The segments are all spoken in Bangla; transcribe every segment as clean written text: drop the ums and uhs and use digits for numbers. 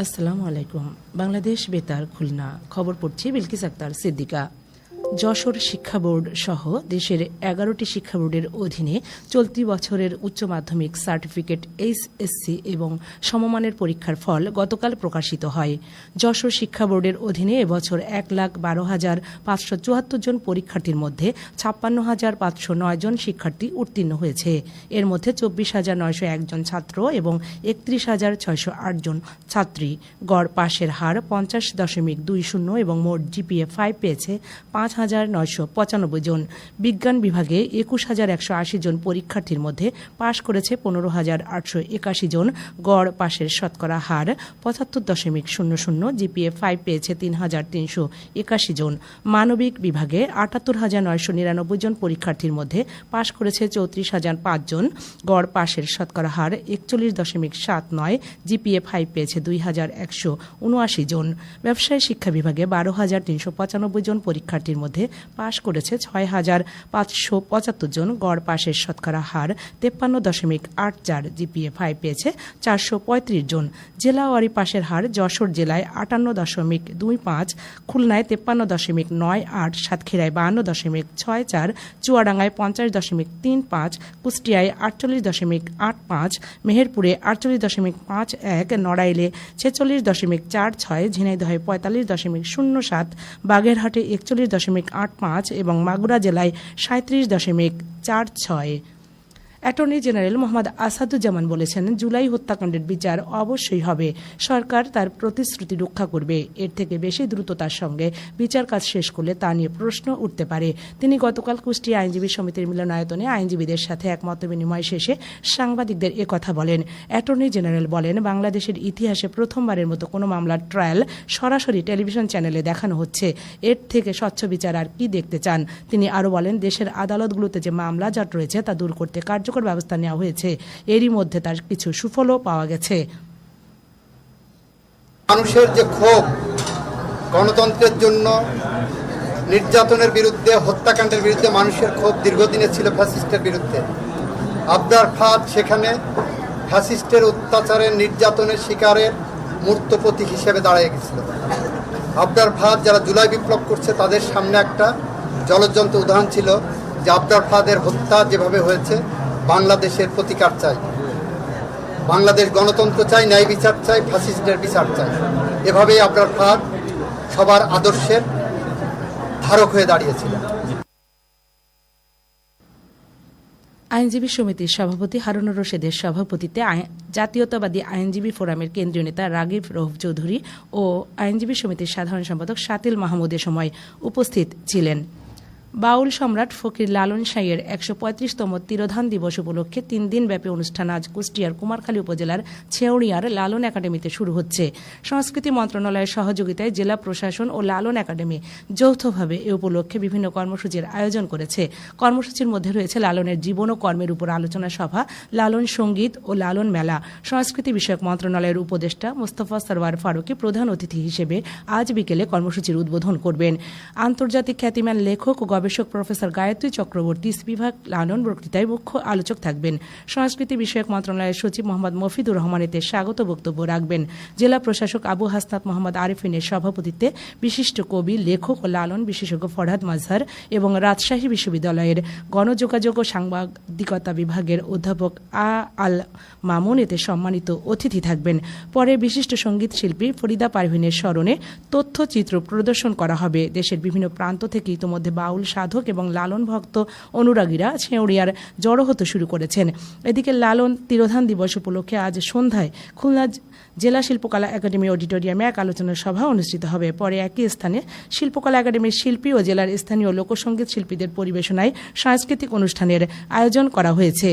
আসসালামু আলাইকুম। বাংলাদেশ বেতার খুলনা, খবর পড়ছি বিলকিস আক্তার সিদ্দিকা। যশোর শিক্ষা বোর্ড সহ দেশের 11টি শিক্ষা বোর্ডের অধীনে চলতি বছরের উচ্চ মাধ্যমিক সার্টিফিকেট এইচএসসি এবং সমমানের পরীক্ষার ফল গতকাল প্রকাশিত হয়। যশোর শিক্ষা বোর্ডের অধীনে এবছর 1,12,574 জন পরীক্ষার্থীর মধ্যে 56,509 জন শিক্ষার্থী উত্তীর্ণ হয়েছে। এর মধ্যে 24,901 জন ছাত্র এবং 31,608 জন ছাত্রী। গড় পাশের হার 50.20 এবং মোট জিপিএ 5 পেয়েছে 5,995 জন। বিজ্ঞান বিভাগে 21,180 জন পরীক্ষার্থীর মধ্যে পাশ করেছে 15,881 জন। গড় পাশের শতকরা হার 75.00, জিপিএ 5 পেয়েছে 3,381 জন। মানবিক বিভাগে 78,999 জন পরীক্ষার্থীর মধ্যে পাশ করেছে 34,005 জন। গড় পাশের শতকরা হার 41.79, জিপিএ 5 পেয়েছে 2,179 জন। ব্যবসায় শিক্ষা বিভাগে 12,395 জন পরীক্ষার্থীর মধ্যে পাশ করেছে 6,575 জন। গড় পাশের শতকরা হার 53.84, জিপিএ 5 পেয়েছে 435 জন। জেলাওয়ারি পাশের হার: যশোর জেলায় 58.25, খুলনায় 53.98, সাতক্ষীরায় 52.64, চুয়াডাঙ্গায় 50.35, কুষ্টিয়ায় 48.85, মেহেরপুরে 48.51, নড়াইলে 46.46, ঝিনাইদহে 45.07, বাগেরহাটে 41.85 এবং মাগুরা জেলায় 37.46। অ্যাটর্নি জেনারেল মোহাম্মদ আসাদুজ্জামান বলেছেন, জুলাই হত্যাকাণ্ডের বিচার অবশ্যই হবে। সরকার তার প্রতিশ্রুতি রক্ষা করবে। এর থেকে বেশি দ্রুততার সঙ্গে বিচার কাজ শেষ করলে তা নিয়ে প্রশ্ন উঠতে পারে। তিনি গতকাল কুষ্টিয়া আইনজীবী সমিতির মিলনায়তনে আইনজীবীদের সাথে এক মতবিনিময় শেষে সাংবাদিকদের কথা বলেন। অ্যাটর্নি জেনারেল বলেন, বাংলাদেশের ইতিহাসে প্রথমবারের মতো কোনো মামলার ট্রায়াল সরাসরি টেলিভিশন চ্যানেলে দেখানো হচ্ছে। এর থেকে স্বচ্ছ বিচার আর কি দেখতে চান? তিনি আরও বলেন, দেশের আদালতগুলোতে যে মামলা জট রয়েছে তা দূর করতে কার্যকর ব্যবস্থা নেওয়া হয়েছে। এরই মধ্যে তার কিছু সুফলও পাওয়া গেছে। মানুষের যে ক্ষোভ, গণতন্ত্রের জন্য নির্যাতনের বিরুদ্ধে, হত্যাকাণ্ডের বিরুদ্ধে মানুষের ক্ষোভ দীর্ঘদিনে ছিল ফ্যাসিস্টের বিরুদ্ধে। আবরার ফাহাদ সেখানে ফ্যাসিস্টের অত্যাচারের, নির্যাতনের শিকারের মূর্ত প্রতীক হিসেবে দাঁড়িয়ে গেছিল। আবরার ফাহাদ যারা জুলাই বিপ্লব করছে তাদের সামনে একটা জ্বলজ্বন্ত উদাহরণ ছিল যে আবরার ফাহাদের হত্যা যেভাবে হয়েছে, বাংলাদেশের প্রতিকার চাই, বাংলাদেশ গণতন্ত্র চাই, ন্যায় বিচার চাই, ফ্যাসিস্টের বিচার চাই। এভাবেই আবরার ফাহাদ সবার আদর্শের ধারক হয়ে দাঁড়িয়েছিলেন। আইনজীবী সমিতির সভাপতি হারুনুর রশিদের সভাপতিত্বে জাতীয়তাবাদী আইনজীবী ফোরামের কেন্দ্রীয় নেতা রাগিব রউফ চৌধুরী ও আইনজীবী সমিতির সাধারণ সম্পাদক শাতিল মাহমুদ এ সময় উপস্থিত ছিলেন। বাউল সম্রাট ফকির লালন শাহের 135তম তিরোধান দিবস উপলক্ষে 3 দিনব্যাপী অনুষ্ঠান আজ কুষ্টিয়ার কুমারখালী উপজেলার ছেউড়িয়ার লালন একাডেমিতে শুরু হচ্ছে। সংস্কৃতি মন্ত্রণালয়ের সহযোগিতায় জেলা প্রশাসন ও লালন একাডেমি যৌথভাবে এ উপলক্ষে বিভিন্ন কর্মসূচির আয়োজন করেছে। কর্মসূচির মধ্যে রয়েছে লালনের জীবন ও কর্মের উপর আলোচনা সভা, লালন সঙ্গীত ও লালন মেলা। সংস্কৃতি বিষয়ক মন্ত্রণালয়ের উপদেষ্টা মোস্তফা সরওয়ার ফারুকী প্রধান অতিথি হিসেবে আজ বিকেলে কর্মসূচির উদ্বোধন করবেন। আন্তর্জাতিক খ্যাতিমান লেখক ও গবেষক প্রফেসর গায়ত্রী চক্রবর্তী বিভাগ লালন বক্তৃতায় মুখ্য আলোচক থাকবেন। সংস্কৃতি বিষয়ক মন্ত্রণালয়ের সচিব মোহাম্মদ মফিদুর রহমান এতে স্বাগত বক্তব্য রাখবেন। জেলা প্রশাসক আবু হাসনাত মোহাম্মদ আরিফিনের সভাপতিত্বে বিশিষ্ট কবি, লেখক ও লালন বিশেষজ্ঞ ফরহাদ মাজহার এবং রাজশাহী বিশ্ববিদ্যালয়ের গণযোগাযোগ ও সাংবাদিকতা বিভাগের অধ্যাপক আল মামুন এতে সম্মানিত অতিথি থাকবেন। পরে বিশিষ্ট সঙ্গীত শিল্পী ফরিদা পারভিনের স্মরণে তথ্যচিত্র প্রদর্শন করা হবে। দেশের বিভিন্ন প্রান্ত থেকে ইতোমধ্যে বাউল সাধক এবং লালন ভক্ত অনুরাগীরা ছেউড়িয়ার জড়ো হতে শুরু করেছেন। এদিকে লালন তিরোধান দিবস উপলক্ষে আজ সন্ধ্যায় খুলনা জেলা শিল্পকলা একাডেমি অডিটোরিয়ামে এক আলোচনা সভা অনুষ্ঠিত হবে। পরে একই স্থানে শিল্পকলা একাডেমির শিল্পী ও জেলার স্থানীয় লোকসঙ্গীত শিল্পীদের পরিবেশনায় সাংস্কৃতিক অনুষ্ঠানের আয়োজন করা হয়েছে।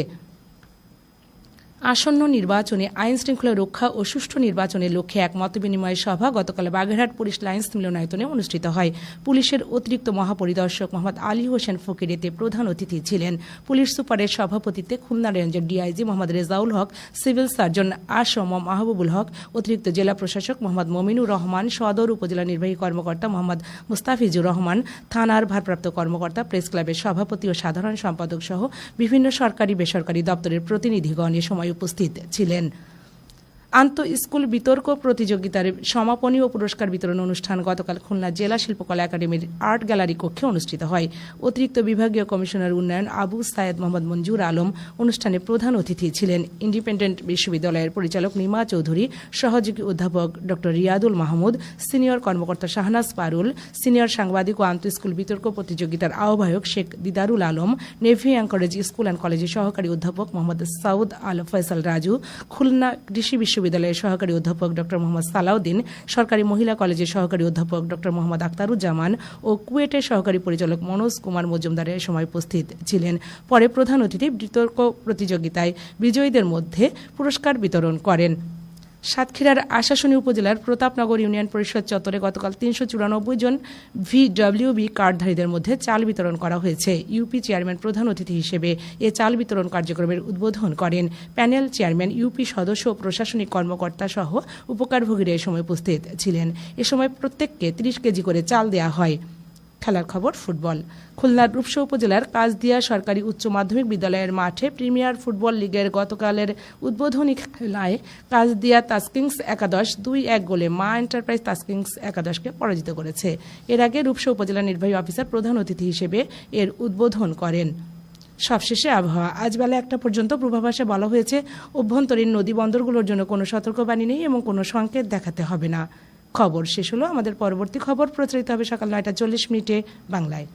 আসন্ন নির্বাচনে আইন শৃঙ্খলা রক্ষা ও সুষ্ঠু নির্বাচনের লক্ষ্যে এক মতবিনিময় সভা গতকাল বাগেরহাট পুলিশ লাইন্স মিলনায়তনে অনুষ্ঠিত হয়। পুলিশের অতিরিক্ত মহাপরিদর্শক মোহাম্মদ আলী হোসেন ফকির এতে প্রধান অতিথি ছিলেন। পুলিশ সুপারের সভাপতিত্বে খুলনা রেঞ্জের DIG Mohammad Rezaul Haque, civil surgeon Assam Mahbubul হক, অতিরিক্ত জেলা প্রশাসক মোহাম্মদ মমিনুর রহমান, সদর উপজেলা নির্বাহী কর্মকর্তা মোহাম্মদ মুস্তাফিজুর রহমান, থানার ভারপ্রাপ্ত কর্মকর্তা, প্রেস ক্লাবের সভাপতি ও সাধারণ সম্পাদক সহ বিভিন্ন সরকারি বেসরকারি দপ্তরের প্রতিনিধিগণ এ সময় উপস্থিত ছিলেন। আন্ত স্কুল বিতর্ক প্রতিযোগিতার সমাপনী ও পুরস্কার বিতরণ অনুষ্ঠান গতকাল খুলনা জেলা শিল্পকলা একাডেমির আর্ট গ্যালারি কক্ষে অনুষ্ঠিত হয়। অতিরিক্ত বিভাগীয় কমিশনার উন্নয়ন আবু সায়েদ মোহাম্মদ মঞ্জুর আলম অনুষ্ঠানে প্রধান অতিথি ছিলেন। ইন্ডিপেন্ডেন্ট বিশ্ববিদ্যালয়ের পরিচালক নিমা চৌধুরী, সহযোগী অধ্যাপক ডক্টর রিয়াদুল মাহমুদ, সিনিয়র কর্মকর্তা শাহনাজ পারুল, সিনিয়র সাংবাদিক ও আন্ত স্কুল বিতর্ক প্রতিযোগিতার আহ্বায়ক Sheikh Didarul Alam, navy anchorage school and কলেজের সহকারী অধ্যাপক মোহাম্মদ সাউদ আল ফয়সাল রাজু, খুলনা কৃষি বিশ্ববিদ্যালয়ের সহকারী অধ্যাপক ডক্টর মোহাম্মদ সালাউদ্দিন, সরকারি মহিলা কলেজের সহকারী অধ্যাপক ডক্টর মোহাম্মদ আখতারুজ্জামান ও কুয়েটের সহকারী পরিচালক মনোজ কুমার মজুমদার এ সময় উপস্থিত ছিলেন। পরে প্রধান অতিথি বিতর্ক প্রতিযোগিতায় বিজয়ীদের মধ্যে পুরস্কার বিতরণ করেন। সাতক্ষীরার আশাশুনি উপজেলার প্রতাপনগর ইউনিয়ন পরিষদ চত্বরে গতকাল ৩৯৪ জন VWB কার্ডধারীদের মধ্যে চাল বিতরণ করা হয়েছে। ইউপি চেয়ারম্যান প্রধান অতিথি হিসেবে এ চাল বিতরণ কার্যক্রমের উদ্বোধন করেন। প্যানেল চেয়ারম্যান, ইউপি সদস্য ও প্রশাসনিক কর্মকর্তা সহ উপকারভোগীরা এ সময় উপস্থিত ছিলেন। এ সময় প্রত্যেককে ৩০ কেজি করে চাল দেওয়া হয়। খেলার খবর ফুটবল। খুলনার রূপসা উপজেলার কাজদিয়া সরকারি উচ্চ মাধ্যমিক বিদ্যালয়ের মাঠে প্রিমিয়ার ফুটবল লিগের গতকালের উদ্বোধনী খেলায় কাজদিয়া তাস্কিংস একাদশ ২-১ গোলে মা এন্টারপ্রাইজ তাস্কিংস একাদশকে পরাজিত করেছে। এর আগে রূপসা উপজেলা নির্বাহী অফিসার প্রধান অতিথি হিসেবে এর উদ্বোধন করেন। সবশেষে আবহাওয়া। আজ বেলা ১টা পর্যন্ত পূর্বাভাসে বলা হয়েছে অভ্যন্তরীণ নদী বন্দরগুলোর জন্য কোনো সতর্কবাণী নেই এবং কোনো সংকেত দেখাতে হবে না। খবর শেষ হলো। আমাদের পরবর্তী খবর প্রচারিত হবে সকাল ৯টা ৪০ মিনিটে বাংলায়।